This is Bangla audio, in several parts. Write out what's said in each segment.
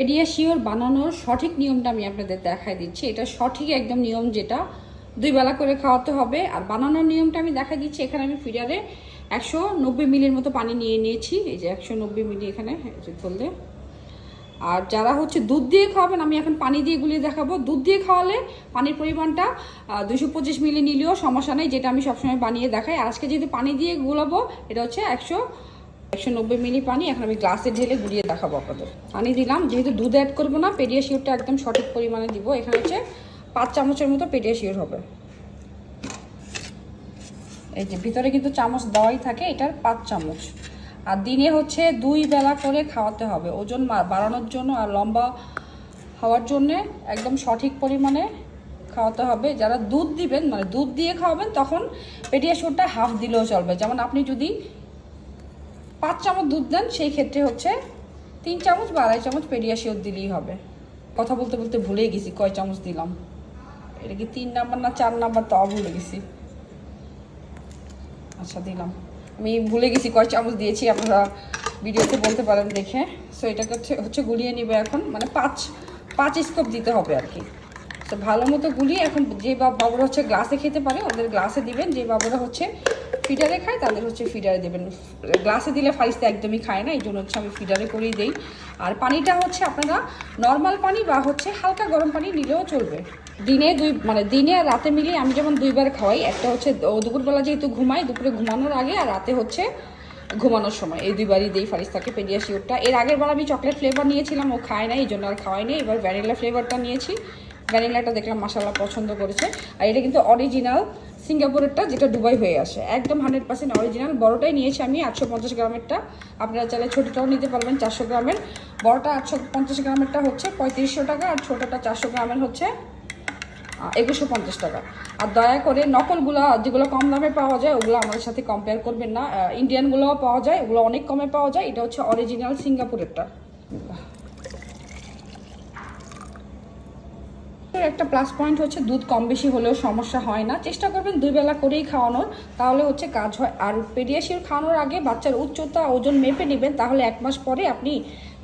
পেডিয়াশিওর বানানোর সঠিক নিয়মটা আমি আপনাদের দেখাই দিচ্ছি। এটা সঠিক একদম নিয়ম, যেটা 2 বেলা করে খাওয়াতে হবে। আর বানানোর নিয়মটা আমি দেখাই দিচ্ছি। এখানে আমি ফিডারে 190 মিলির মতো পানি নিয়ে নিয়েছি। এই যে 190 মিলি এখানে ধরলে। আর যারা দুধ দিয়ে খাওয়াবেন, আমি এখন পানি দিয়ে গুলিয়ে দেখাবো। দুধ দিয়ে খাওয়ালে পানির পরিমাণটা 225 মিলি নিলেও সমস্যা নেই, যেটা আমি সবসময় বানিয়ে দেখাই। আর আজকে যেহেতু পানি দিয়ে গুলাবো, এটা 190 মিলি পানি। এখন আমি গ্লাসে ঢেলে গুলিয়ে দেখাবো আপনাদের। পানি দিলাম, যেহেতু দুধ অ্যাড করবো না, পেডিয়াশিওরটা একদম সঠিক পরিমাণে দিব। এখানে 5 চামচের মতো পেডিয়াশিওর হবে। এই যে ভিতরে কিন্তু চামচ দেওয়াই থাকে, এটার 5 চামচ। আর দিনে 2 বেলা করে খাওয়াতে হবে, ওজন বাড়ানোর জন্য আর লম্বা হওয়ার জন্যে একদম সঠিক পরিমাণে খাওয়াতে হবে। যারা দুধ দিবেন, মানে দুধ দিয়ে খাওয়াবেন, তখন পেডিয়াশিওরটা হাফ দিলেও চলবে। যেমন আপনি যদি 5 চামচ দুধ দেন, সেই ক্ষেত্রে 3 চামচ বা 2.5 চামচ পেডিয়াশিওর দিলেই হবে। কথা বলতে বলতে ভুলেই গেছি কয় চামচ দিলাম। এটা কি 3 নাম্বার না 4 নাম্বার, তাও ভুলে গেছি। আচ্ছা, দিলাম। আমি ভুলে গেছি কয় চামচ দিয়েছি, আপনারা ভিডিওতে বলতে পারেন দেখে। সো এটাকে গুলিয়ে নিবে এখন, মানে 5 স্কোপ দিতে হবে আর কি। তো ভালো মতো গুলিয়ে এখন যে বাবুরা গ্লাসে খেতে পারে ওদের গ্লাসে দিবেন, যে বাবুরা ফিডারে খায় তাদের ফিডারে দেবেন। গ্লাসে দিলে ফারিস্তা একদমই খায় না, এই জন্য আমি ফিডারে করেই দেই। আর পানিটা আপনারা নর্মাল পানি বা হালকা গরম পানি নিলেও চলবে। দিনে আর রাতে মিলিয়ে আমি যেমন 2 বার খাওয়াই। একটা দুপুরবেলা যেহেতু ঘুমাই, দুপুরে ঘুমানোর আগে, আর রাতে ঘুমানোর সময়। এই 2 বারই দিই ফারিস্তাকে পেডিয়াশিওরটা। এর আগের বার আমি চকলেট ফ্লেভার নিয়েছিলাম, ও খায় না, এই জন্য আর খাওয়াই নেই। এবার ভ্যানিলা ফ্লেভারটা নিয়েছি। ভ্যানিলাটা দেখলাম মাশাআল্লাহ পছন্দ করেছে। আর এটা কিন্তু অরিজিনাল সিঙ্গাপুরেরটা, যেটা দুবাই হয়ে আসে, একদম 100% অরিজিনাল। বড়টাই নিয়েছি আমি 850 গ্রামেরটা। আপনারা চাইলে ছোটোটাও নিতে পারবেন 400 গ্রামের। বড়টা 850 গ্রামেরটা 3500 টাকা, আর ছোটোটা 400 গ্রামের 2150 টাকা। আর দয়া করে নকলগুলো, যেগুলো কম দামে পাওয়া যায়, ওগুলো আমাদের সাথে কম্পেয়ার করবেন না। ইন্ডিয়ানগুলোও পাওয়া যায়, ওগুলো অনেক কমে পাওয়া যায়। এটা অরিজিনাল সিঙ্গাপুরেরটা। একটা প্লাস পয়েন্ট দুধ কম বেশি হলেও সমস্যা হয় না। চেষ্টা করবেন 2 বেলা করেই খাওয়ানোর, তাহলে কাজ হয়। আর পেডিয়াশিওর খাওয়ানোর আগে বাচ্চার উচ্চতা ওজন মেপে নেবেন, তাহলে 1 মাস পরে আপনি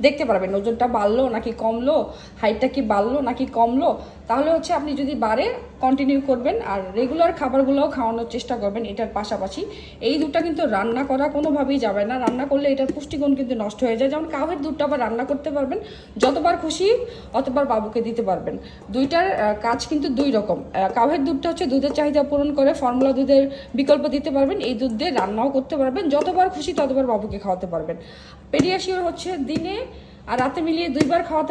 দেখতে পারবেন ওজনটা বাড়লো নাকি কমলো, হাইটটা কি বাড়লো নাকি কমলো। তাহলে আপনি যদি বাড়ে কন্টিনিউ করবেন। আর রেগুলার খাবারগুলোও খাওয়ানোর চেষ্টা করবেন এটার পাশাপাশি। এই দুধটা কিন্তু রান্না করা কোনোভাবেই যাবে না, রান্না করলে এটার পুষ্টিগুণ কিন্তু নষ্ট হয়ে যায়। যেমন কাউয়ের দুধটা আবার রান্না করতে পারবেন, যতবার খুশি অতবার বাবুকে দিতে পারবেন। দুইটার কাজ কিন্তু 2 রকম। কাউয়ের দুধটা দুধের চাহিদা পূরণ করে, ফর্মুলা দুধের বিকল্প দিতে পারবেন। এই দুধ দিয়ে রান্নাও করতে পারবেন, যতবার খুশি ততবার বাবুকে খাওয়াতে পারবেন। পেডিয়াশিওর দিনে আর রাতে মিলিয়ে 2 বার খাওয়াতে